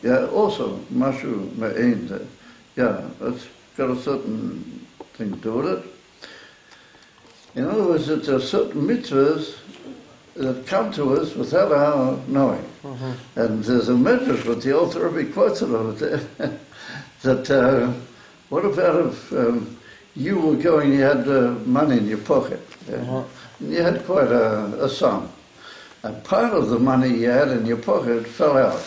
Yeah, also, Mashu Ma'in, yeah, it's got a certain thing to do with it. In other words, there are certain mitzvahs that come to us without our knowing. And there's a medrash, but the old Rabbi quotes it over there, that what about if you were going, you had money in your pocket, and you had quite a sum, and part of the money you had in your pocket fell out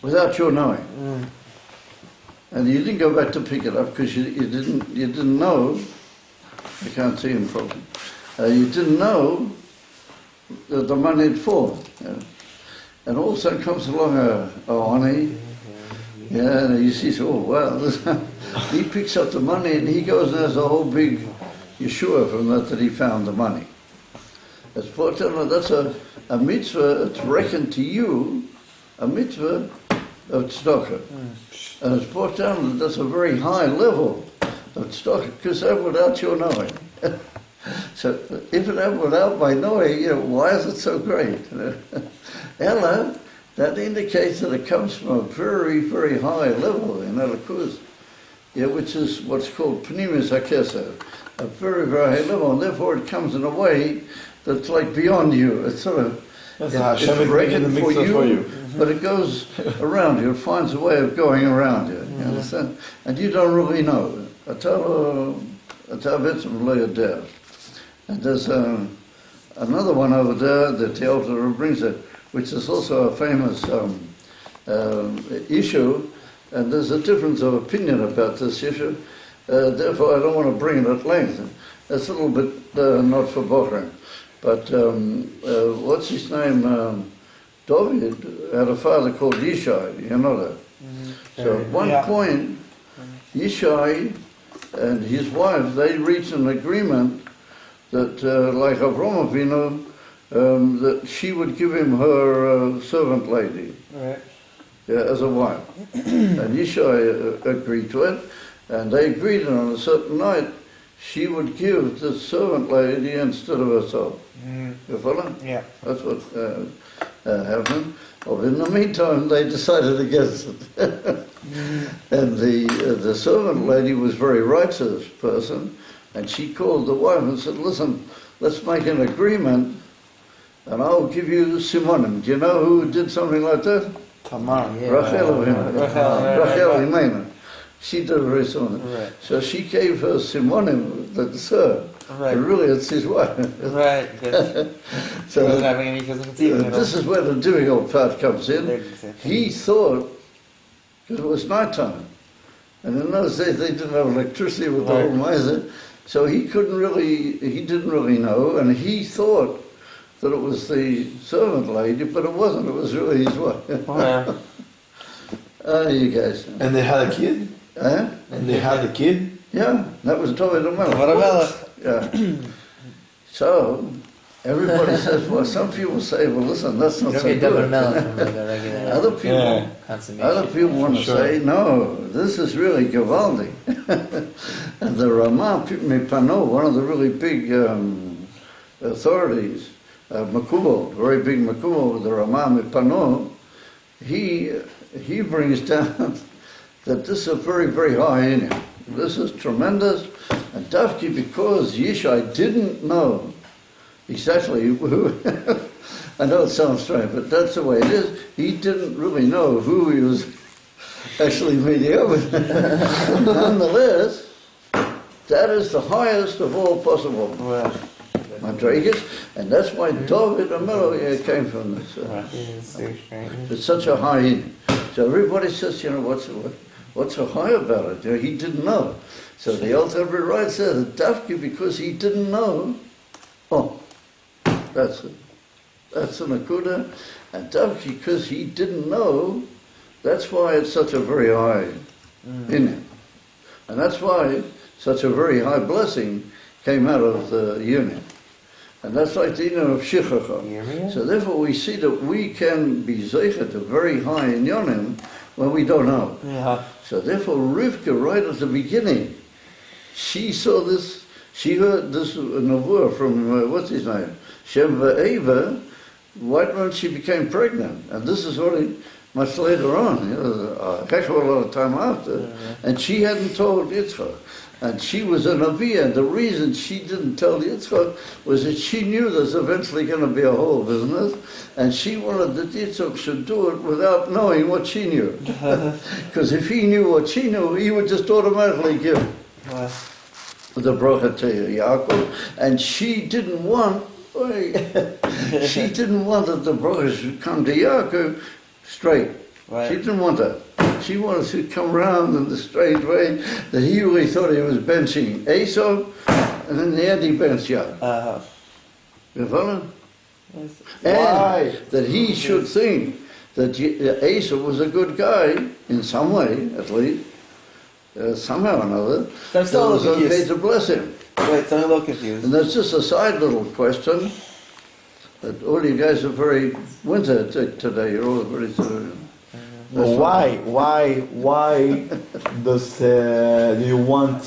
without your knowing, and you didn't go back to pick it up because you didn't know. I can't see him properly. You didn't know that the money had fallen, and all of a sudden comes along a honey. Yeah, and you see, oh wow, he picks up the money and he goes and has a whole big Yeshua from that he found the money. That's a mitzvah, it's reckoned to you, a mitzvah of tzedakah. And it's brought down that that's a very high level of tzedakah, because that without your knowing. So if it happened without my knowing, why is it so great? Ella, that indicates that it comes from a very, very high level in Elikuz, which is what's called Pnimis HaKesed, a very, very high level, and therefore it comes in a way that's like beyond you. It's sort of, it's reckoned for you, but it goes around you. It finds a way of going around you, you understand? And you don't really know. And there's another one over there that the Alter brings it, which is also a famous issue, and there's a difference of opinion about this issue. Therefore, I don't want to bring it at length. It's a little bit not for bothering. But what's his name? David had a father called Yishai, you know that. So at one point, Yishai and his wife, they reached an agreement that, like Avraham Avinu, that she would give him her servant lady, as a wife. And Yishai agreed to it, and they agreed, and on a certain night, she would give the servant lady instead of herself. You follow? Yeah. That's what happened. Well, in the meantime, they decided against it. And the servant lady was a very righteous person, and she called the wife and said, listen, let's make an agreement, and I'll give you Simonim. Do you know who did something like that? Tamar, yeah. Rachel Imena. She did very similar. Right. So she gave her Simonim, that's her. Right. But really it's his wife. Right. So this is where the difficult part comes in. He thought, because it was nighttime, and in those days they didn't have electricity with the whole miser, so he didn't really know, and he thought that it was the servant lady, but it wasn't, it was really his wife. You guys. And they had a kid? And they had a kid? Yeah, that was David HaMelech. Yeah. So, everybody says, well, some people say, well, listen, that's not so good. Other people want to say, no, this is really Gavaldi. And the Ramah Mipano, one of the really big authorities, Makubo, very big Makubo, the Ramah Mipano, he brings down that this is a very, very high in him. This is tremendous, and Dafki, because Yishai didn't know exactly who, I know it sounds strange, but that's the way it is. He didn't really know who he was actually meeting up with. Nonetheless, that is the highest of all possible Madrigas, and that's why David HaMelech came from this. It's such a high in. So everybody says, what's so high about it? He didn't know. So the Alter Rebbe writes there that Dafki, because he didn't know, that's it. That's an akuda. And Dafki, because he didn't know, that's why it's such a very high in him. And that's why such a very high blessing came out of the union. And that's like the union of Shichacha. So therefore we see that we can be zeichet a very high in Yonim when we don't know. Yeah. So therefore Rivka, right at the beginning, she saw this, she heard this nevuah from, what's his name? Shem Va'eva, right when she became pregnant. And this is what much later on, a heck of a lot of time after, and she hadn't told Yitzchak. And she was a Navi, and the reason she didn't tell Yitzchak was that she knew there's eventually going to be a whole business, and she wanted that Yitzchak should do it without knowing what she knew. Because if he knew what she knew, he would just automatically give the bracha to Yaakov, and she didn't want she didn't want that the bracha should come to Yaakov straight. Right. She didn't want that. She wanted to come around in the strange way that he really thought he was benching Esau, and in the end he benched Yaakov. You follow? Yes. And that he should think that Esau was a good guy, in some way at least, somehow or another, I'm still that was okay to bless him. Wait, so I'm a little confused. And that's just a side little question, that all you guys are very winter today, you're all very sort of... Well, why does do we want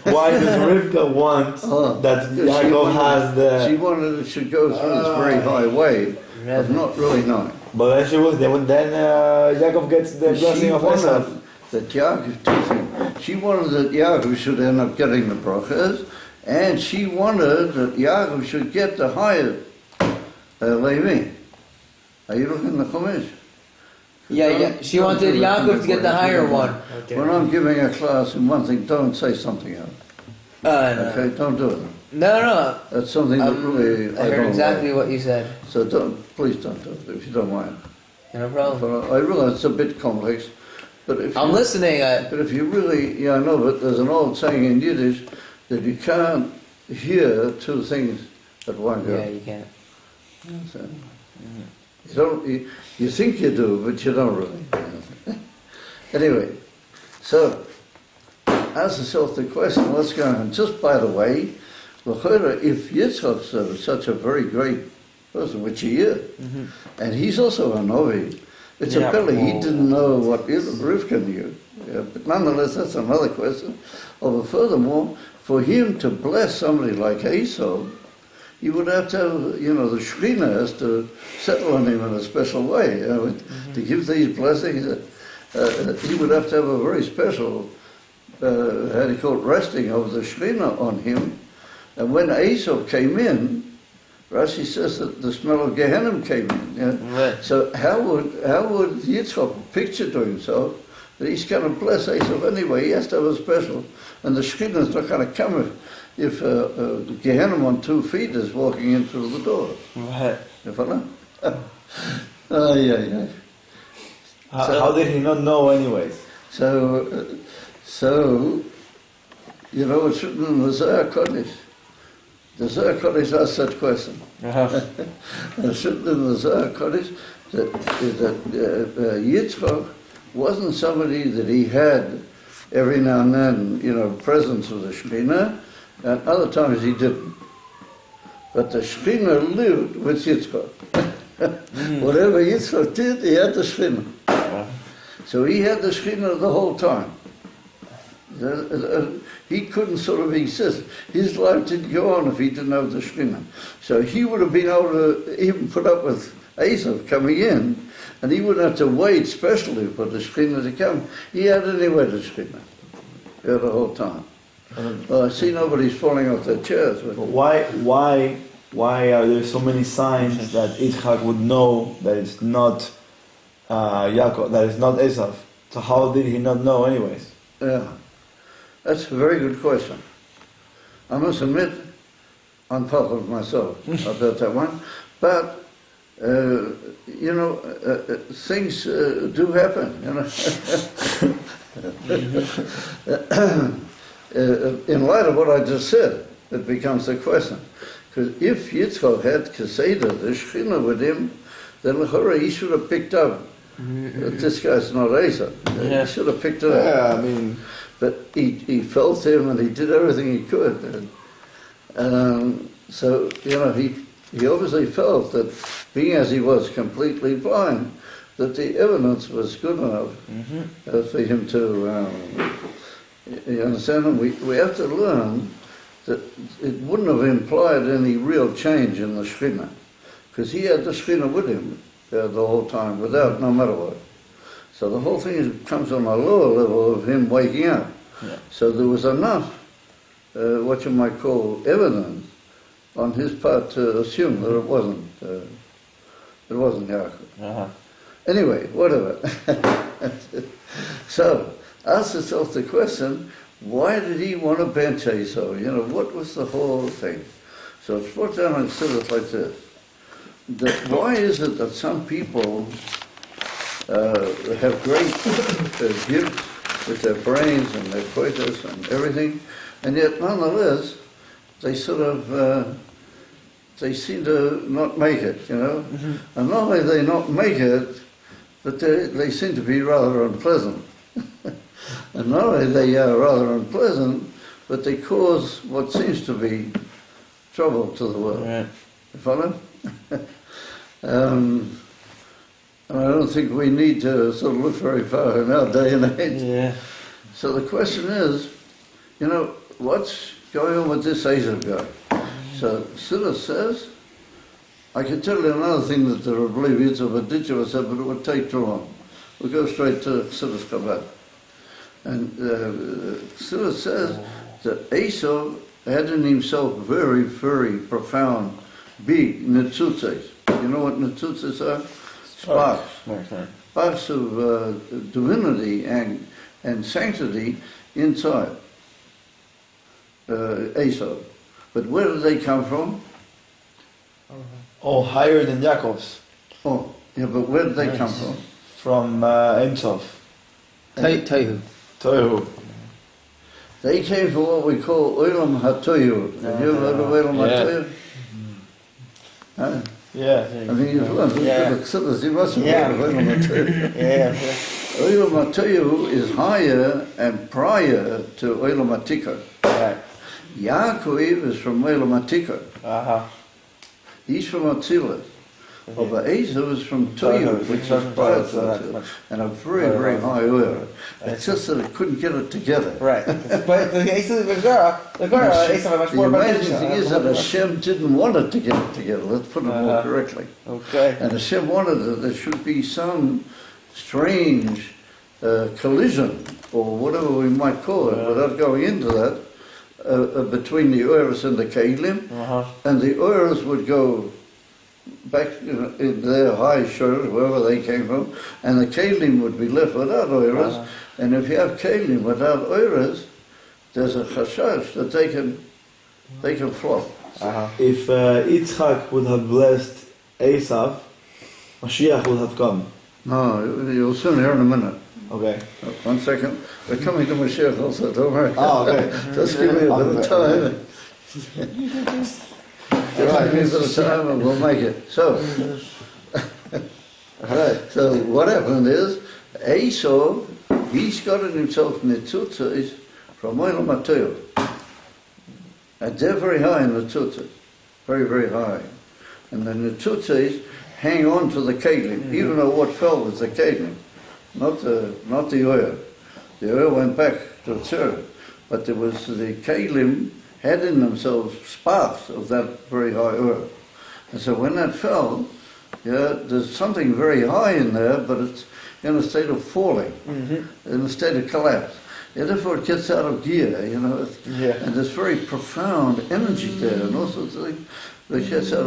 why does Rivka want that Yaakov has the... She wanted it should go through this very high way of not really knowing. But then Yaakov gets the blessing of Esau. That Yaakov, she wanted that Yaakov should end up getting the brachas, and she wanted that Yaakov should get the higher Levi. Are you looking at the Chumash? Yeah. She wanted Yaakov to get the higher one. Okay. When I'm giving a class in one thing, don't say something else. No. Okay, don't do it. No. That's something that really I heard don't exactly like. what you said. So please don't do it if you don't mind. No problem. But I realize it's a bit complex, but if I'm listening. But if you really, I know, but there's an old saying in Yiddish that you can't hear two things at one go. Yeah, you can't. So, you think you do, but you don't really. Anyway, so ask yourself the question, what's going on? Just by the way, if Yitzchak's such a very great person, which he is, and he's also a Novi, it's a pity he didn't know what Rivka knew. Yeah, but nonetheless, that's another question. Although furthermore, for him to bless somebody like Esau, you would have to have, the Shekhinah has to settle on him in a special way. To give these blessings, he would have to have a very special, how do you call it, resting of the Shekhinah on him. And when Esau came in, Rashi says that the smell of Gehenna came in. Yeah? Right. So how would Yitzchak picture to himself that he's going to bless Esau anyway? He has to have a special, and the Shekhinah is not going to come if Gehenna on 2 feet is walking in through the door. Right. You follow? Yeah. How did he not know anyways? So it's written in the Zohar Kodesh. The Zohar Kodesh asks that question. It's written in the Zohar Kodesh that Yitzchak wasn't somebody that he had every now and then, presence of the Shekhinah, and other times he didn't. But the Shekhinah lived with Yitzchak. Whatever Yitzchak did, he had the Shekhinah. So he had the Shekhinah the whole time. He couldn't sort of exist. His life didn't go on if he didn't have the Shekhinah. So he would have been able to even put up with Esau coming in, and he wouldn't have to wait specially for the Shekhinah to come. He had anyway the Shekhinah the whole time. I see nobody's falling off their chairs. Why are there so many signs that Yitzchak would know that it's not Yaakov, that it's not Esau? So how did he not know anyways? Yeah, that's a very good question. I must admit, I'm puzzled myself about that one. But, things do happen, in light of what I just said, it becomes a question. Because if Yitzchak had Keseda, the Shekhinah with him, then he should have picked up that this guy's not Esau. He should have picked it up. Yeah, I mean... But he felt him and he did everything he could. So, he obviously felt that, being as he was completely blind, that the evidence was good enough for him to... you understand? And we have to learn that it wouldn't have implied any real change in the Shekhinah, because he had the Shekhinah with him. the whole time, without, no matter what. So the whole thing comes on a lower level of him waking up. Yeah. So there was enough, what you might call evidence, on his part to assume that it wasn't Yaakov. Uh-huh. Anyway, whatever. So, ask yourself the question, why did he want to bench Esau? You know, what was the whole thing? So it's brought down and said it like this. That why is it that some people have great gifts with their brains and their coitus and everything, and yet nonetheless, they sort of, they seem to not make it, you know? Mm-hmm. And not only they not make it, but they seem to be rather unpleasant. And not only they are rather unpleasant, but they cause what seems to be trouble to the world. Right. You follow? And I don't think we need to sort of look very far in our day and age. Yeah. So the question is, you know, what's going on with this Esau guy? So Siddur says, I can tell you another thing that the Rabbi Yitzhak Baditcha said, but it would take too long. We'll go straight to Siddur's Kabbat. And Siddur says that Esau had in himself very, very profound, big netzutzes. You know what netzutzes are? Sparks. Right. Sparks of divinity and sanctity inside Esau. But where did they come from? Oh, higher than Yaakov's. Oh, yeah, but where did they come from? From Ein Sof. Tohu. Tohu. They came from what we call Olam HaToyu. Have you ever heard of Olam HaToyu? Huh? Yeah. I mean, you've learned. Yeah. You must have heard of Olam HaToyu. Yeah. Olam HaToyu is higher and prior to Olam HaTikun. Right. Yaakov is from Olam HaTikun. Uh-huh. He's from Atzilus. But Esau is from Toyu, which is prior to Atzilus, and a very, very high oil. It's just that it couldn't get it together. Right. But the Gemara, Esau had much The more amazing thing is that Hashem didn't want it to get it together. Let's put it more correctly. Okay. And Hashem wanted that there should be some strange collision, or whatever we might call it, without going into that, between the Urus and the Kelim, and the Urus would go back in their high shores, wherever they came from, and the Kelim would be left without Urus. And if you have Kelim without Urus, there's a chashash that they can flop. If Yitzchak would have blessed Esav, Mashiach would have come. No, you'll soon hear in a minute. Okay. 1 second. We're coming to Mashiach also, don't worry. Oh, okay. Just give me a bit of time. Give me a bit of time and we'll make it. So, so what happened is, Esau, he's got in himself netzutzes from Olam HaToyu. And they're very high in netzutzes. Very, very high. And the netzutzes hang on to the kelim, even though what fell was the kelim, not the oil. The oil went back to the tzur, but there was the kelim had in themselves sparks of that very high oil. And so when that fell, there's something very high in there, but it's in a state of falling, in a state of collapse. And therefore it gets out of gear, and there's very profound energy there and all sorts of things that gets out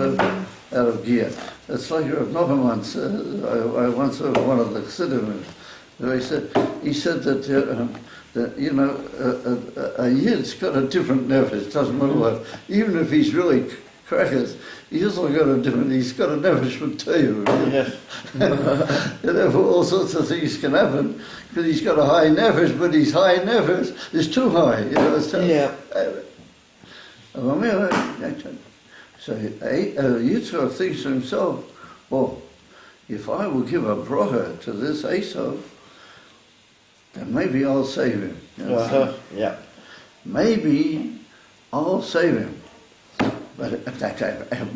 of gear. It's like Rav Novan once, I once heard one of the Chassidim, he said that a Yid's got a different nefesh, doesn't matter what. Even if he's really crackers, he's got a nefesh from Toyu. And therefore all sorts of things can happen, because he's got a high nefesh, but his high nefesh is too high. So Yitzchak thinks to himself, well, if I will give a bracha to this Esau, then maybe I'll save him. Maybe I'll save him. But how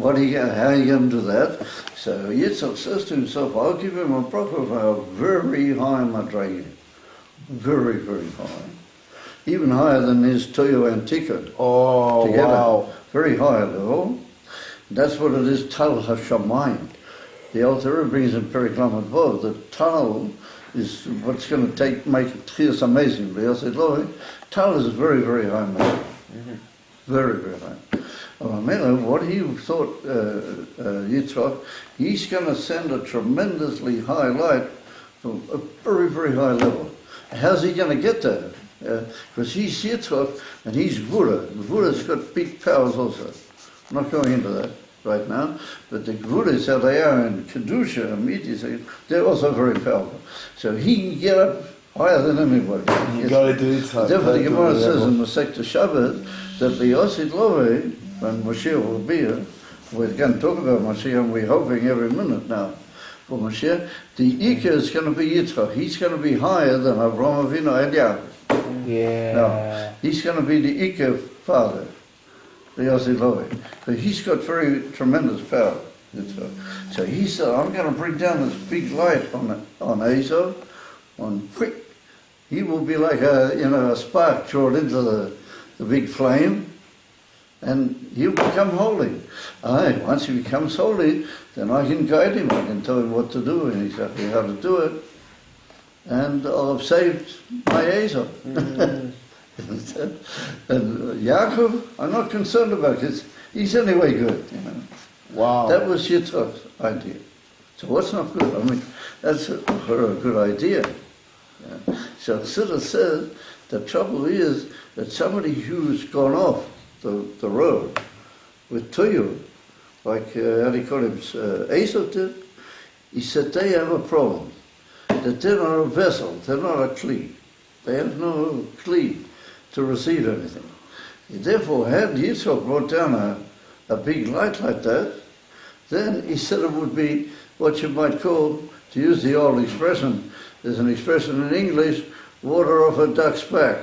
are you going to do that? So Yitzchak says to himself, I'll give him a bracha of a very high madrega. Very, very high. Even higher than his Toyu and Tikun. Oh, together. wow. Very high level. That's what it is, Tal HaShamayim. the Alter Rebbe brings in Periklam Advov, the Tal is what's going to make it Tchias amazing. Tal is very, very high matter. Very, very high. What he thought, Yitzchak, he's going to send a tremendously high light from a very, very high level. How's he going to get there? Because he's Yitzchak and he's Gvura. Gvura's got big powers also. I'm not going into that right now, but the Gvuras, how they are in Kedusha and Mitzvah, they're also very powerful. So he can get up higher than anybody. You got to do Yitzchak. Therefore, the Gemara says in the Masechta Shabbat that the Yosid Love, when Mashiach will be here, we're going to talk about Mashiach, and we're hoping every minute now for Mashiach, the Ikka is going to be Yitzchak. He's going to be higher than Avraham Avinu and Yaakov. Yeah. No, he's going to be the Ikka father, the Yosid Love. But he's got very tremendous power. So he said, I'm going to bring down this big light on Esau, on quick. He will be like a spark drawn into the big flame, and he'll become holy. Once he becomes holy, then I can guide him. I can tell him what to do and exactly how to do it. And I'll have saved my Esau. And Yaakov, I'm not concerned about it. He's anyway good. Wow. That was Yitzchak's idea. So what's not good? I mean, that's a good idea. Yeah. So Chassidus says the trouble is that somebody who's gone off the road with Toyu, like how do you call him, Esau did, he said they have a problem, that they're not a vessel, they're not a kli. They have no kli to receive anything. Therefore, had Yitzchak brought down a big light like that, then he said it would be what you might call, to use the old expression, there's an expression in English, water off a duck's back.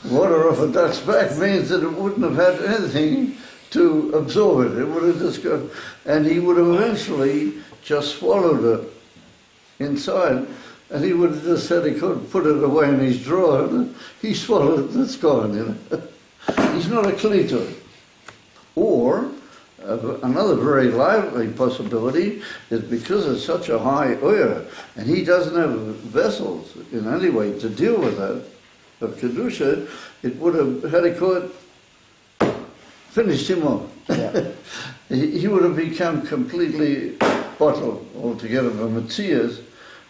Water off a duck's back means that it wouldn't have had anything to absorb it. It would have just gone, and he would have eventually just swallowed it inside, and he would have just said he couldn't put it away in his drawer, and he swallowed it, it's gone, He's not a kli to it. Or, another very lively possibility is because it's such a high oil, and he doesn't have vessels in any way to deal with that, of Kedusha, it would have, had he caught, finished him off. Yeah. he would have become completely bottled altogether of Metzias,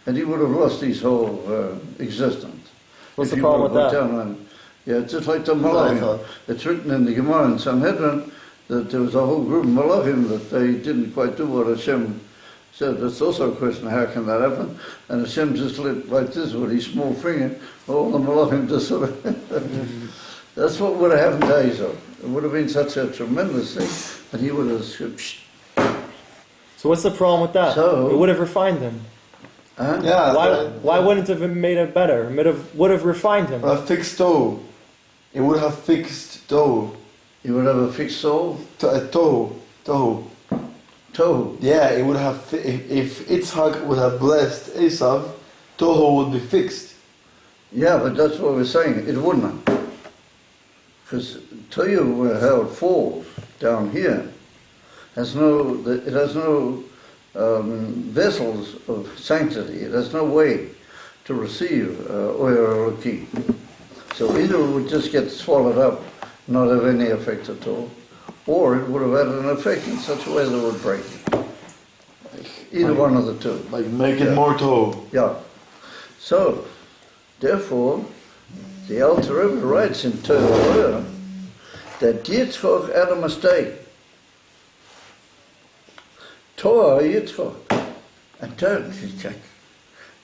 and he would have lost his whole existence. What's the problem with that? Yeah, just like the Malachim. It's written in the Gemara in Sanhedrin that there was a whole group of Malachim that they didn't quite do what Hashem said. That's also a question, how can that happen? And Hashem just lit like this with his small finger, all the Malachim just sort of... That's what would have happened to Esau. It would have been such a tremendous thing, and he would have said, psh. So what's the problem with that? So, it would have refined him. Yeah. Why wouldn't it have made it better? It would have refined him. A fixed toe. It would have fixed toe. You would have a fixed soul? Toe. Yeah, it would have. If Yitzchak would have blessed Esau, Toho would be fixed. Yeah, but that's what we're saying. It wouldn't. Because Toyu, how it falls down here, it has no vessels of sanctity. It has no way to receive oil or key. So either it would just get swallowed up, not have any effect at all, or it would have had an effect in such a way that it would break. Either one of the two. Like make it more toe. Yeah. So, therefore, the Alter Rebbe writes in Torah that Yitzchak had a mistake. Torah Yitzchak.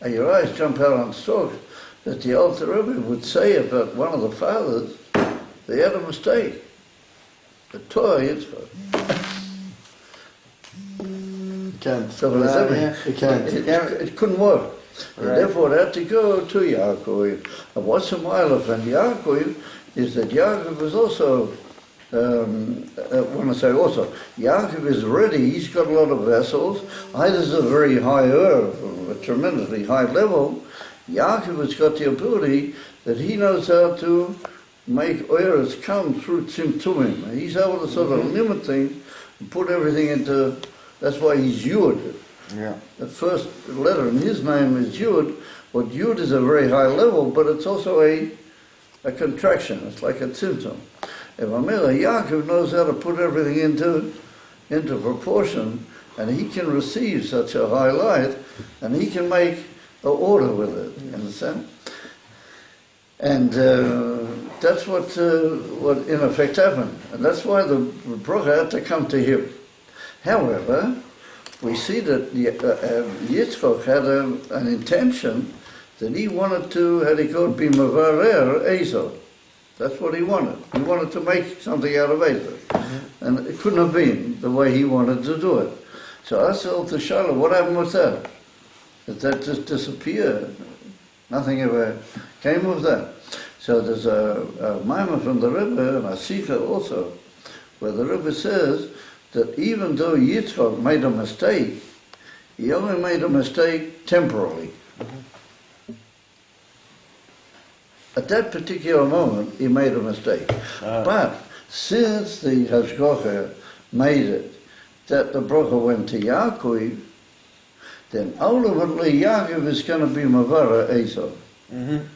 And your eyes jump out on stalks that the Alter Rebbe would say about one of the fathers, they had a mistake. The Torah Yitzchak. It can't. So It can't. It couldn't work. Right. And therefore it had to go to Yaakov. And what's a mile of and Yaakov is that Yaakov was also, when I say also, Yaakov is ready, he's got a lot of vessels. Either is a very high earth, a tremendously high level. Yaakov has got the ability that he knows how to make oils come through tzimtzumim. He's able to sort of limit things put everything into, that's why he's Yud. Yeah. The first letter in his name is Yud. Well, Yud is a very high level, but it's also a contraction. It's like a symptom. And Yaakov knows how to put everything into proportion, and he can receive such a high light, and he can make an order with it. You understand? And that's what in effect happened, and that's why the bracha had to come to him. However, we see that Yitzchak had an intention that he wanted to, had he called, be Mavarer Esau. That's what he wanted. He wanted to make something out of Esau. Mm-hmm. And it couldn't have been the way he wanted to do it. So I said to Shiloh, what happened with that? Did that just disappear? Nothing ever came of that. So there's a Maimon from the Rabbi, and a Sikha also, where the Rabbi says that even though Yitzchak made a mistake, he only made a mistake temporarily. Mm-hmm. At that particular moment, he made a mistake. But since the Hashgacha made it that the bracha went to Yaakov, then ultimately Yaakov is going to be Mavara Esau. Mm-hmm.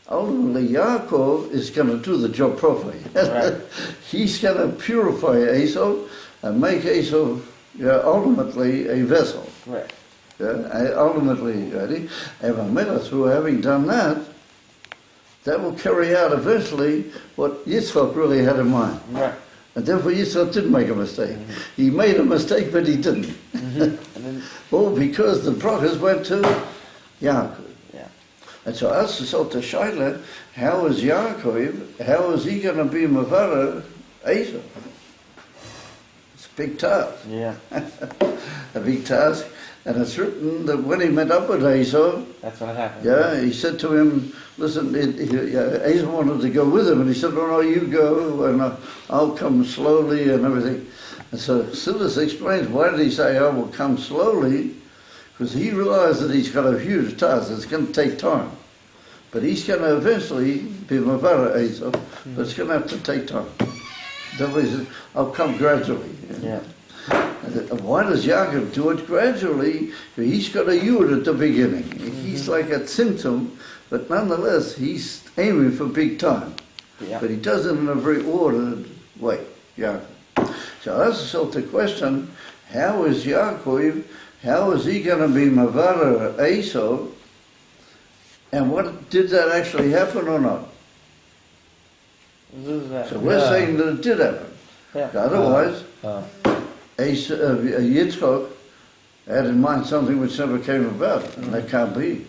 Ultimately Yaakov is going to do the job properly. Right. He's going to purify Esau and make Esau ultimately a vessel. Right. Ultimately, ready? And through having done that, that will carry out eventually what Yitzchak really had in mind. Right. And therefore Yitzchak didn't make a mistake. Mm-hmm. He made a mistake, but he didn't. Mm-hmm. All because the brachas went to Yaakov. Yeah. And so I asked myself to Shaila, how is Yaakov, how is he going to be Mavara Esau? It's a big task. Yeah. A big task. And it's written that when he met up with Esau, that's what happened. Yeah, he said to him, listen, Esau wanted to go with him, and he said, oh no, you go, and I'll come slowly and everything. And so Sidus explains, why did he say, I will come slowly? Because he realized that he's got a huge task, it's going to take time. But he's going to eventually be Mavara Esau, but it's going to have to take time. Therefore he said, I'll come gradually. Yeah. Why does Yaakov do it gradually? He's got a yud at the beginning. He's like a symptom, but nonetheless, he's aiming for big time. Yeah. But he does it in a very ordered way, Yaakov. So I asked myself the question, how is Yaakov, how is he going to be Mavara Esau? And what, did that actually happen or not? So we're saying that it did happen. Yeah. Otherwise, Yitzchak had in mind something which never came about, and that can't be.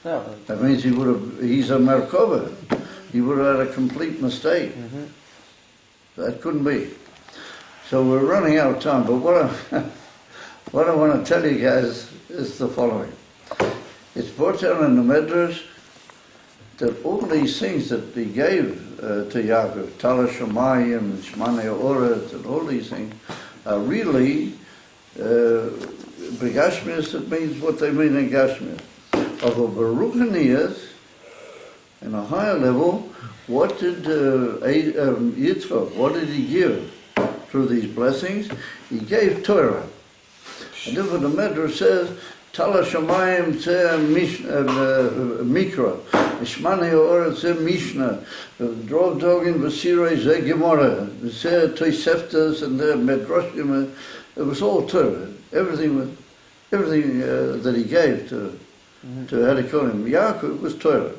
No. That means he's a Merkava. He would have had a complete mistake. Mm-hmm. That couldn't be. So we're running out of time, but what I want to tell you guys is the following. It's brought down in the Medrash that all these things that he gave to Yaakov, Tala Shemayim, Shmane Oret, and all these things, are really begashmias. It means what they mean in gashmias. Of a baruchaniyas, in a higher level, what did Yitzchak, what did he give through these blessings? He gave Torah. And therefore the Medrash says, Tala Shamayim Tzeh Mikra, Shmane Oret Tzeh Mishnah, Drov Dogin Vasirei Zeh Gemara, Tzeh Toseftas and the Medrashim. It was all Torah. Everything that he gave to how to call him Yaakov was Torah.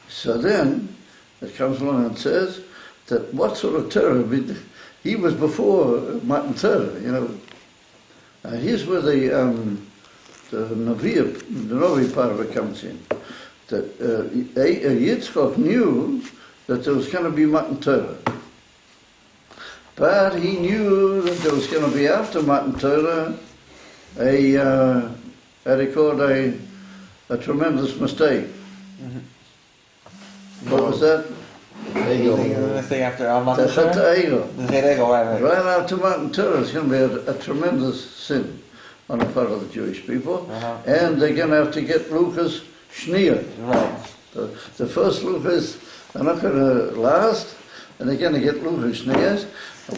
So then it comes along and says that what sort of Torah? He was before Matan Torah, you know. Here's where the Navi part of it comes in. That Yitzchak knew that there was going to be Matan Torah. But he knew that there was going to be after Matan Torah a tremendous mistake. Mm-hmm. What was that? Mistake after Matan Torah? Right after Matan Torah, it's going to be a tremendous sin on the part of the Jewish people, and they're going to have to get Luchas Shnia. Right. The first Luchas are not going to last, and they're going to get Luchas Shnias,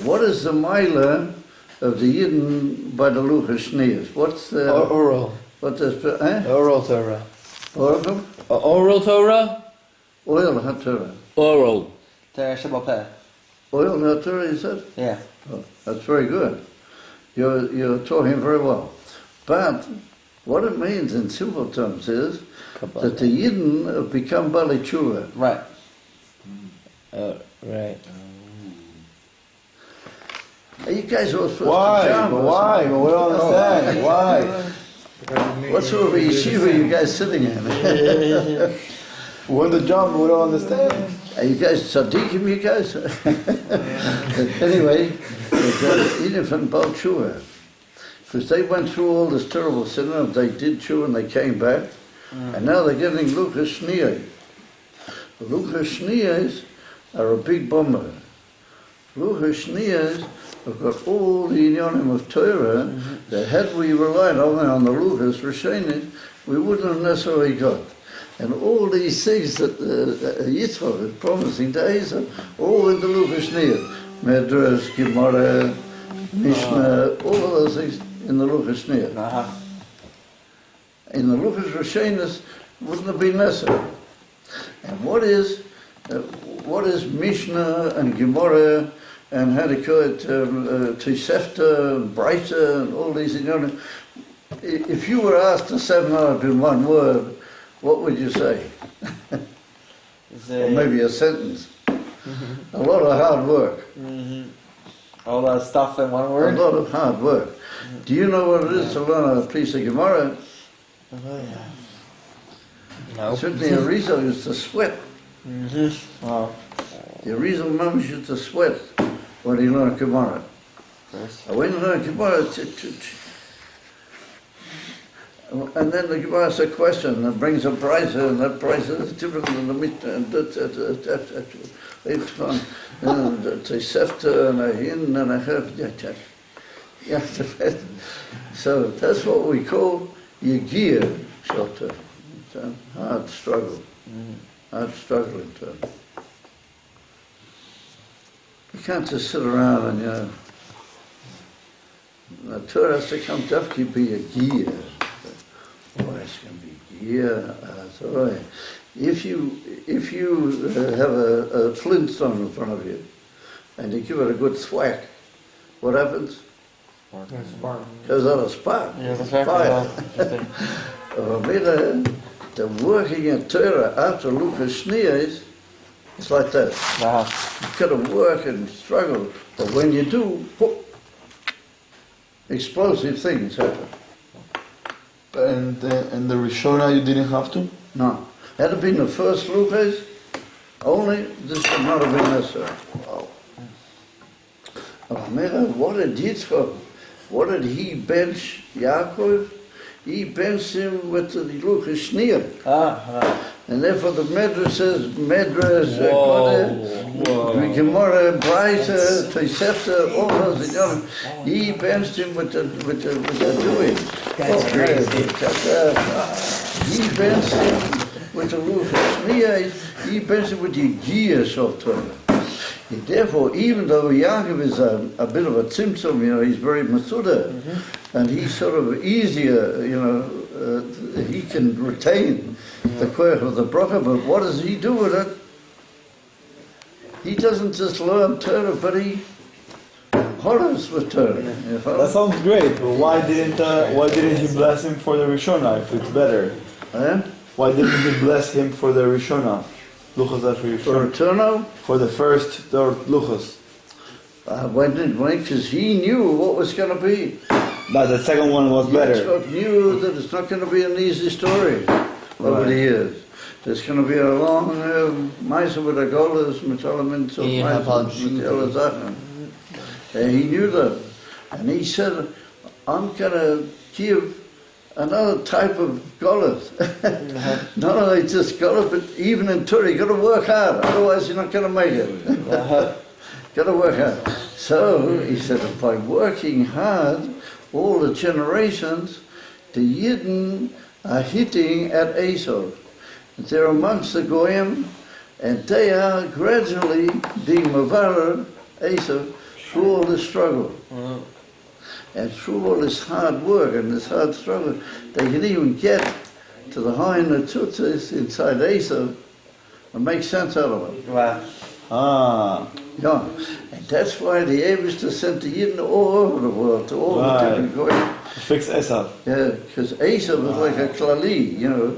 What is the Mila of the Yidden by the Luchas Shneas? What's the... Oral. What is... Eh? Oral Torah. Oral? Oral Torah? Oil HaTorah. Oral. Torah Shabbat Peh. Oil HaTorah, you said? Yeah. Oh, that's very good. You're talking very well. But what it means in simple terms is that the Yidden have become Bali Tshuva. Right. Right. Are you guys all supposed to Why? jump? Why? But we don't understand. Why? What sort of a yeshiva are you guys sitting in? We want to jump, but we don't understand. Are you guys tzaddikim, you guys? Anyway, even from Baal Tshuva, because they went through all this terrible sin, and they did tshuva and they came back, and now they're getting Luchas Shneas. The Luchas Shneas are a big bummer. Luchas Shneas have got all the inyanim of Torah that had we relied only on the Luchas Rishonim, we wouldn't have necessarily got. And all these things that Yitzchak is promising to Esau, all in the Luchas Shneas. Medrash, Gemara, Mishnah, all of those things in the Luchas Shneas. In the Luchas Rishonim, wouldn't have been necessary. And what is Mishnah and Gemara and how to call it Tosefta, Breita, and all these things? If you were asked to sum it up in one word, what would you say? Or maybe a sentence. A lot of hard work. All that stuff in one word? A lot of hard work. Do you know what it is to learn a piece of Gemara? No. Certainly a Rizal used to sweat. Wow. The Rizal Mamish used to sweat when he learned Gemara. And when he learned Gemara, and then the Gemara asks a question and brings a price, and that price is different than the Mishnah, and Tosefta and a hin and a half. So that's what we call Yegir Shelter. It's a hard struggle. Hard struggle in terms. You can't just sit around and, the Torah has to come definitely be a gear. Oh, it's going to be gear. So if you have a flintstone in front of you and you give it a good thwack, what happens? Goes out a spark. Yeah, that's right. Fire. The working in Torah after Luchas Shneas is like that. You've got to work and struggle, but when you do, whoop, explosive things happen. And the Rishona you didn't have to? No. Had it been the first Luchas, only this would not have been necessary. Wow. What did Yitzchak, what did he bench Yaakov? He benched him with the Luchas Shneas. And therefore the Medrash says, Gemara, Breita, Tosefta, all those, he benched him with the doing. That's crazy. He benched him with the Luchas Shneas, he benched him with the Yegiyah of Torah. Therefore, even though Yaakov is a bit of a tzimtzum, he's very masuda, and he's sort of easier, he can retain the koyach of the bracha, but what does he do with it? He doesn't just learn Torah, but he horrors with Torah. That sounds great, but why didn't he bless him for the Rishona if it's better? Why didn't he bless him for the Rishona? Luchas for Eternal? For the first Luchas. Because he knew what was going to be. But the second one was better. Yitzchak knew that it's not going to be an easy story over the years. There's going to be a long Maisa with the Golas, Metalamint, and he knew that. And he said, I'm going to give another type of Golas. Not only just Golas, but even in Torah, you've got to work hard, otherwise you're not going to make it. Got to work hard. So he said, by working hard, all the generations, the Yidden are hitting at Esau. They're amongst the Goyim, and they are gradually being Mavarer Esau through all this struggle. And through all this hard work and this hard struggle, they can even get to the high and the tutas inside Esav and make sense out of it. Wow. Ah. Yeah, and that's why the Eibishter sent the Yidden all over the world, to all the different goyim. Fix Esav. Yeah, because Esav was like a KLALI, you know.